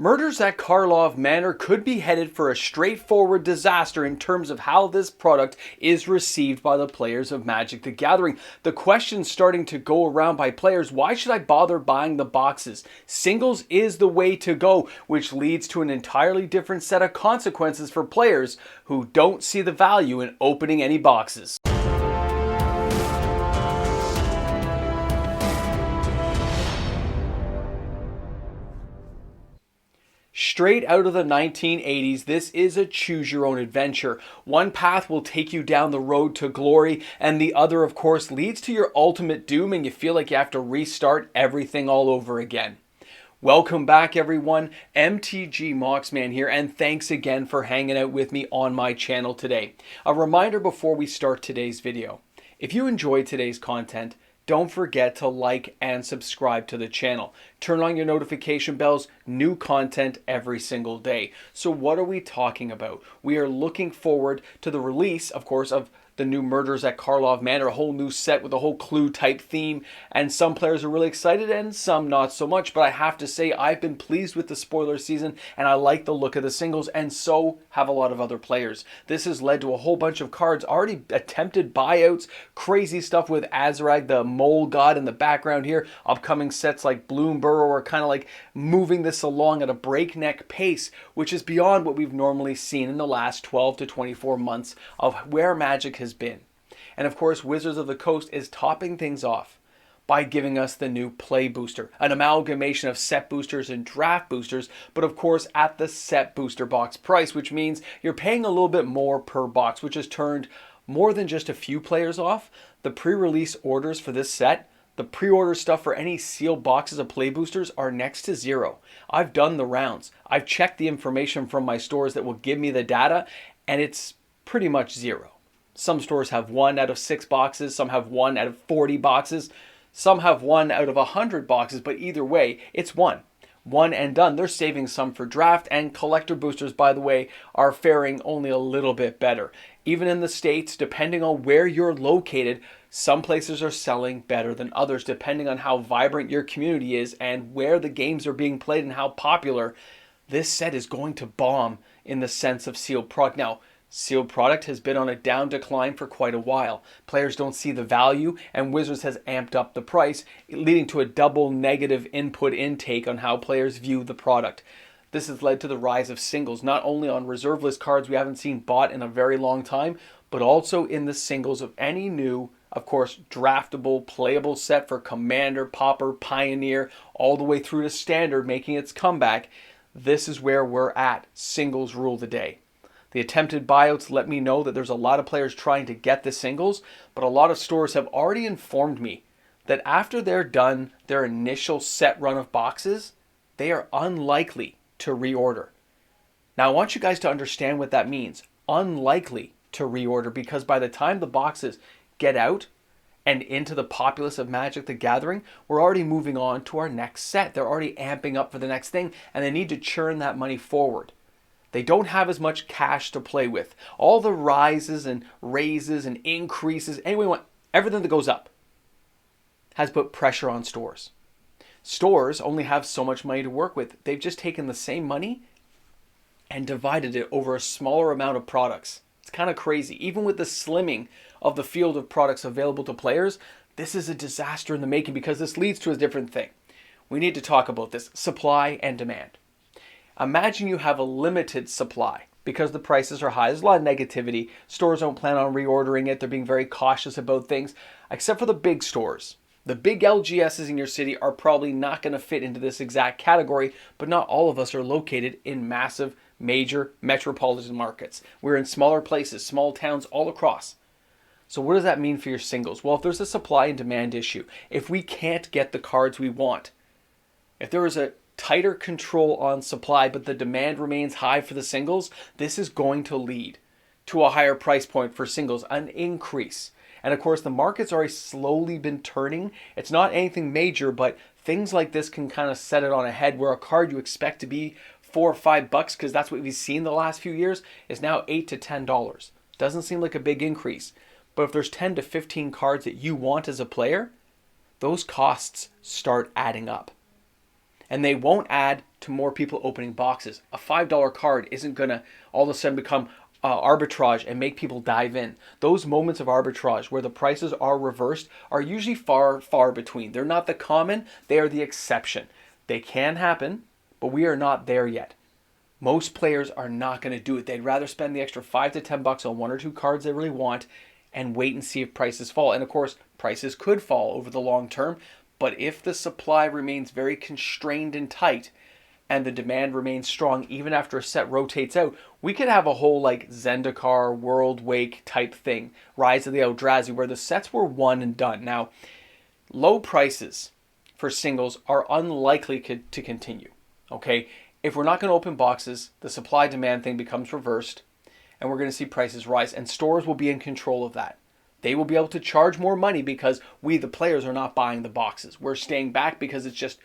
Murders at Karlov Manor could be headed for a straightforward disaster in terms of how this product is received by the players of Magic the Gathering. The question starting to go around by players: why should I bother buying the boxes? Singles is the way to go, which leads to an entirely different set of consequences for players who don't see the value in opening any boxes. Straight out of the 1980s, this is a choose-your-own-adventure. One path will take you down the road to glory, and the other, of course, leads to your ultimate doom, and you feel like you have to restart everything all over again. Welcome back, everyone. MTG Moxman here, and thanks again for hanging out with me on my channel today. A reminder before we start today's video: if you enjoyed today's content, don't forget to like and subscribe to the channel. Turn on your notification bells, new content every single day. So what are we talking about? We are looking forward to the release, of course, of the new Murders at Karlov Manor, a whole new set with a whole Clue type theme, and some players are really excited and some not so much. But I have to say, I've been pleased with the spoiler season and I like the look of the singles, and so have a lot of other players. This has led to a whole bunch of cards, already attempted buyouts, crazy stuff with Azrag, the mole god in the background here. Upcoming sets like Bloomburrow are kind of like moving this along at a breakneck pace, which is beyond what we've normally seen in the last 12 to 24 months of where Magic has been. And of course, Wizards of the Coast is topping things off by giving us the new play booster, an amalgamation of set boosters and draft boosters, but of course at the set booster box price, which means you're paying a little bit more per box, which has turned more than just a few players off. The pre-release orders for this set, the pre-order stuff for any sealed boxes of play boosters, are next to zero. I've done the rounds. I've checked the information from my stores that will give me the data, and it's pretty much zero. Some stores have 1 out of 6 boxes, some have 1 out of 40 boxes, some have 1 out of 100 boxes, but either way, it's one and done. They're saving some for draft, and collector boosters, by the way, are faring only a little bit better. Even in the States, depending on where you're located, some places are selling better than others, depending on how vibrant your community is and where the games are being played and how popular. This set is going to bomb in the sense of sealed product. Now, sealed product has been on a down decline for quite a while. Players don't see the value, and Wizards has amped up the price, leading to a double negative input intake on how players view the product. This has led to the rise of singles, not only on reserve list cards we haven't seen bought in a very long time, but also in the singles of any new, of course, draftable, playable set for Commander, Pauper, Pioneer, all the way through to Standard making its comeback. This is where we're at. Singles rule the day. The attempted buyouts let me know that there's a lot of players trying to get the singles, but a lot of stores have already informed me that after they're done their initial set run of boxes, they are unlikely to reorder. Now, I want you guys to understand what that means. Unlikely to reorder, because by the time the boxes get out and into the populace of Magic the Gathering, we're already moving on to our next set. They're already amping up for the next thing, and they need to churn that money forward. They don't have as much cash to play with. All the rises and raises and increases, everything that goes up has put pressure on stores. Stores only have so much money to work with. They've just taken the same money and divided it over a smaller amount of products. It's kind of crazy. Even with the slimming of the field of products available to players, this is a disaster in the making, because this leads to a different thing. We need to talk about this: supply and demand. Imagine you have a limited supply because the prices are high. There's a lot of negativity. Stores don't plan on reordering it. They're being very cautious about things, except for the big stores. The big LGSs in your city are probably not going to fit into this exact category, but not all of us are located in massive, major metropolitan markets. We're in smaller places, small towns all across. So what does that mean for your singles? Well, if there's a supply and demand issue, if we can't get the cards we want, if there is a tighter control on supply but the demand remains high for the singles, this is going to lead to a higher price point for singles, an increase. And of course, the market's already slowly been turning. It's not anything major, but things like this can kind of set it on a head, where a card you expect to be $4 or $5, because that's what we've seen the last few years, is now $8 to $10. Doesn't seem like a big increase, but if there's 10 to 15 cards that you want as a player, those costs start adding up. And they won't add to more people opening boxes. A $5 card isn't going to all of a sudden become arbitrage and make people dive in. Those moments of arbitrage where the prices are reversed are usually far, far between. They're not the common, they are the exception. They can happen, but we are not there yet. Most players are not going to do it. They'd rather spend the extra $5 to $10 on one or two cards they really want and wait and see if prices fall. And of course, prices could fall over the long term, but if the supply remains very constrained and tight and the demand remains strong even after a set rotates out, we could have a whole like Zendikar, World Wake type thing, Rise of the Eldrazi, where the sets were one and done. Now, low prices for singles are unlikely to continue, okay? If we're not going to open boxes, the supply-demand thing becomes reversed, and we're going to see prices rise, and stores will be in control of that. They will be able to charge more money because we, the players, are not buying the boxes. We're staying back because it's just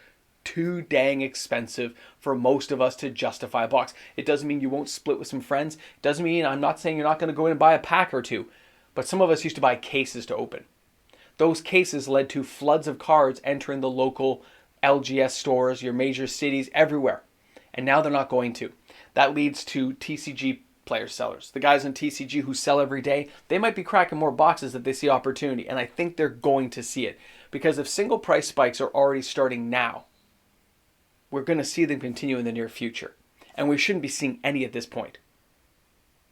too dang expensive for most of us to justify a box. It doesn't mean you won't split with some friends. It doesn't mean, I'm not saying you're not going to go in and buy a pack or two, but some of us used to buy cases to open. Those cases led to floods of cards entering the local LGS stores, your major cities, everywhere. And now they're not going to. That leads to TCG player sellers. The guys on TCG who sell every day, they might be cracking more boxes if they see opportunity. And I think they're going to see it. Because if single price spikes are already starting now, we're going to see them continue in the near future. And we shouldn't be seeing any at this point.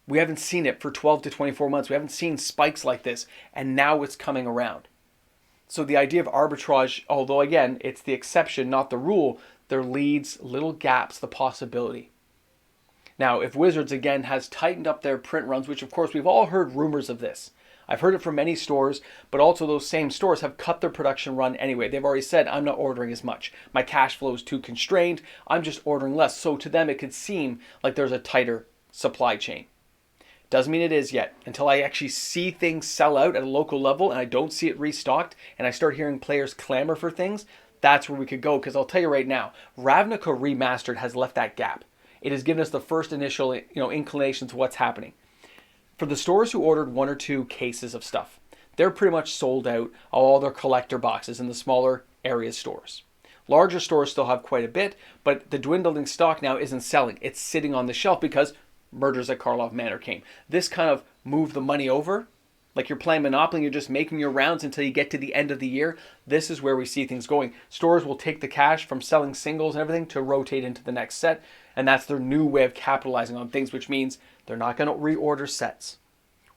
We haven't seen it for 12 to 24 months. We haven't seen spikes like this. And now it's coming around. So the idea of arbitrage, although again, it's the exception, not the rule, there leads little gaps, the possibility. Now, if Wizards again has tightened up their print runs, which of course we've all heard rumors of this. I've heard it from many stores, but also those same stores have cut their production run anyway. They've already said, I'm not ordering as much. My cash flow is too constrained. I'm just ordering less. So to them, it could seem like there's a tighter supply chain. Doesn't mean it is yet. Until I actually see things sell out at a local level and I don't see it restocked and I start hearing players clamor for things, that's where we could go. Because I'll tell you right now, Ravnica Remastered has left that gap. It has given us the first initial inclination to what's happening. For the stores who ordered one or two cases of stuff, they're pretty much sold out of all their collector boxes in the smaller area stores. Larger stores still have quite a bit, but the dwindling stock now isn't selling. It's sitting on the shelf because Murders at Karlov Manor came. This kind of moved the money over. Like you're playing Monopoly and you're just making your rounds until you get to the end of the year. This is where we see things going. Stores will take the cash from selling singles and everything to rotate into the next set. And that's their new way of capitalizing on things, which means they're not going to reorder sets.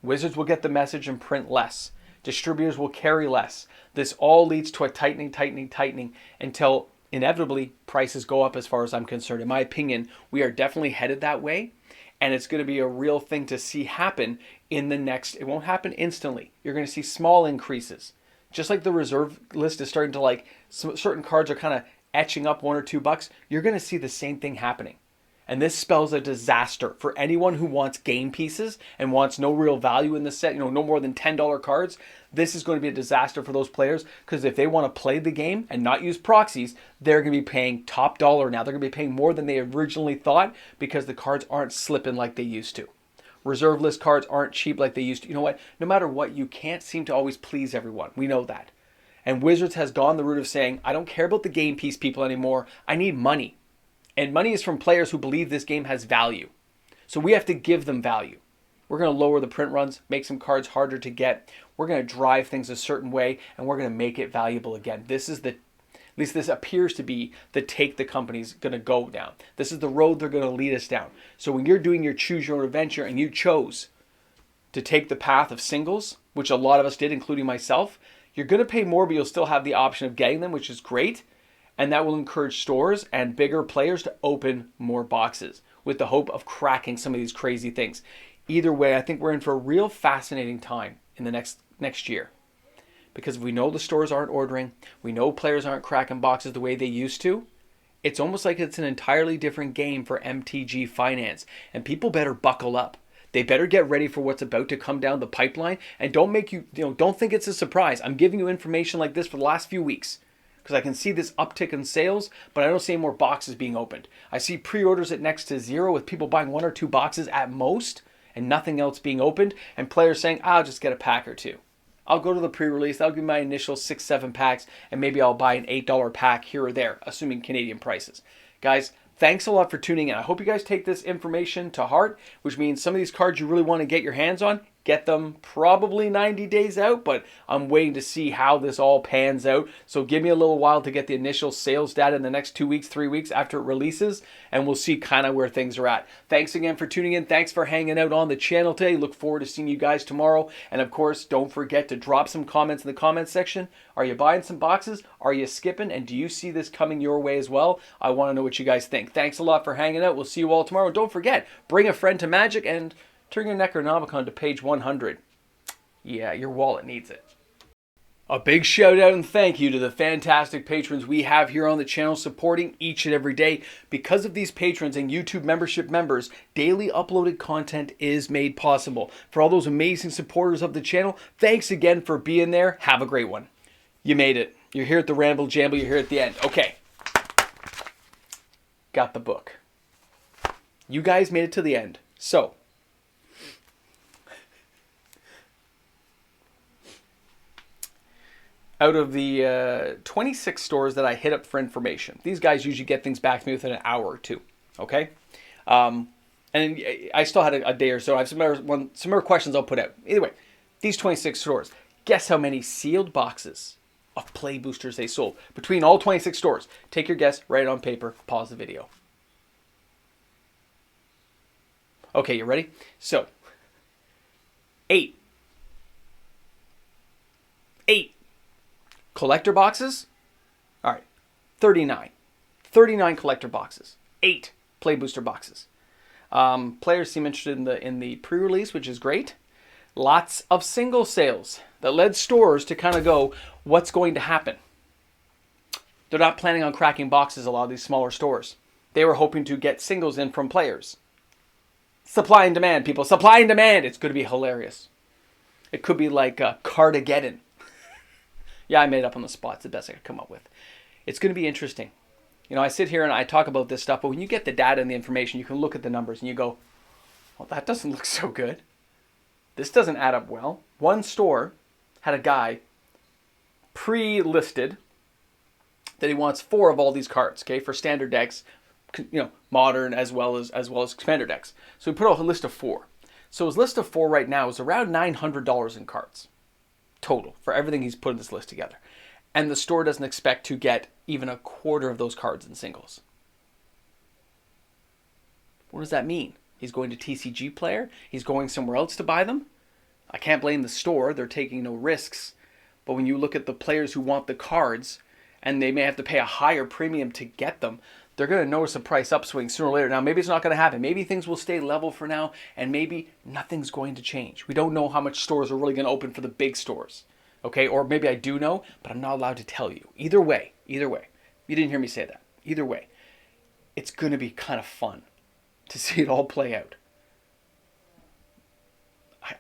Wizards will get the message and print less. Distributors will carry less. This all leads to a tightening until inevitably prices go up as far as I'm concerned. In my opinion, we are definitely headed that way. And it's going to be a real thing to see happen in the next, it won't happen instantly. You're going to see small increases. Just like the reserve list is starting to like, certain cards are kind of etching up $1 or $2, you're going to see the same thing happening. And this spells a disaster for anyone who wants game pieces and wants no real value in the set, no more than $10 cards. This is going to be a disaster for those players because if they want to play the game and not use proxies, they're going to be paying top dollar now. They're going to be paying more than they originally thought because the cards aren't slipping like they used to. Reserve list cards aren't cheap like they used to. You know what? No matter what, you can't seem to always please everyone. We know that. And Wizards has gone the route of saying, I don't care about the game piece people anymore. I need money. And money is from players who believe this game has value. So we have to give them value. We're going to lower the print runs, make some cards harder to get. We're going to drive things a certain way, and we're going to make it valuable again. This is at least this appears to be the take the company's going to go down. This is the road they're going to lead us down. So when you're doing your choose your own adventure and you chose to take the path of singles, which a lot of us did, including myself, you're going to pay more, but you'll still have the option of getting them, which is great. And that will encourage stores and bigger players to open more boxes with the hope of cracking some of these crazy things. Either way, I think we're in for a real fascinating time in the next year. Because we know the stores aren't ordering, we know players aren't cracking boxes the way they used to. It's almost like it's an entirely different game for MTG Finance. And people better buckle up. They better get ready for what's about to come down the pipeline. And don't think it's a surprise. I'm giving you information like this for the last few weeks. Because I can see this uptick in sales, but I don't see any more boxes being opened. I see pre-orders at next to zero with people buying 1 or 2 boxes at most and nothing else being opened and players saying, I'll just get a pack or two. I'll go to the pre-release. That'll give me my initial 6-7 packs, and maybe I'll buy an $8 pack here or there, assuming Canadian prices. Guys, thanks a lot for tuning in. I hope you guys take this information to heart, which means some of these cards you really want to get your hands on, get them probably 90 days out, but I'm waiting to see how this all pans out. So give me a little while to get the initial sales data in the next 2 weeks, 3 weeks after it releases, and we'll see kind of where things are at. Thanks again for tuning in. Thanks for hanging out on the channel today. Look forward to seeing you guys tomorrow. And of course, don't forget to drop some comments in the comments section. Are you buying some boxes? Are you skipping? And do you see this coming your way as well? I want to know what you guys think. Thanks a lot for hanging out. We'll see you all tomorrow. Don't forget, bring a friend to Magic and turn your Necronomicon to page 100. Yeah, your wallet needs it. A big shout out and thank you to the fantastic patrons we have here on the channel supporting each and every day. Because of these patrons and YouTube membership members, daily uploaded content is made possible. For all those amazing supporters of the channel, thanks again for being there. Have a great one. You made it. You're here at the Ramble Jamble. You're here at the end. Okay. Got the book. You guys made it to the end. So, out of the 26 stores that I hit up for information, these guys usually get things back to me within an hour or two, okay? And I still had a day or so. I have some more questions I'll put out. Either way, these 26 stores, guess how many sealed boxes of play boosters they sold between all 26 stores? Take your guess, write it on paper, pause the video. Okay, you ready? So, 8. Collector boxes? All right, 39. 39 collector boxes. 8 play booster boxes. Players seem interested in the pre-release, which is great. Lots of single sales that led stores to kind of go, what's going to happen? They're not planning on cracking boxes, a lot of these smaller stores. They were hoping to get singles in from players. Supply and demand, people. Supply and demand. It's going to be hilarious. It could be like Cartageddon. Yeah, I made it up on the spot. It's the best I could come up with. It's going to be interesting. You know, I sit here and I talk about this stuff, but when you get the data and the information, you can look at the numbers and you go, well, that doesn't look so good. This doesn't add up well. One store had a guy pre-listed that he wants 4 of all these cards, okay, for standard decks, you know, modern as well as commander decks. So he put out a list of 4. So his list of 4 right now is around $900 in cards total for everything he's put in this list together. And the store doesn't expect to get even a quarter of those cards in singles. What does that mean? He's going to TCG Player? He's going somewhere else to buy them? I can't blame the store. They're taking no risks. But when you look at the players who want the cards, and they may have to pay a higher premium to get them, they're going to notice a price upswing sooner or later. Now, maybe it's not going to happen. Maybe things will stay level for now, and maybe nothing's going to change. We don't know how much stores are really going to open for the big stores. Okay, or maybe I do know, but I'm not allowed to tell you. Either way, you didn't hear me say that. Either way, it's going to be kind of fun to see it all play out.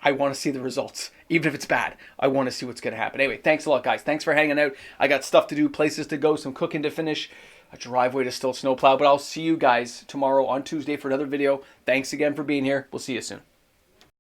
I want to see the results. Even if it's bad, I want to see what's going to happen. Anyway, thanks a lot, guys. Thanks for hanging out. I got stuff to do, places to go, some cooking to finish, a driveway to still snowplow. But I'll see you guys tomorrow on Tuesday for another video. Thanks again for being here. We'll see you soon.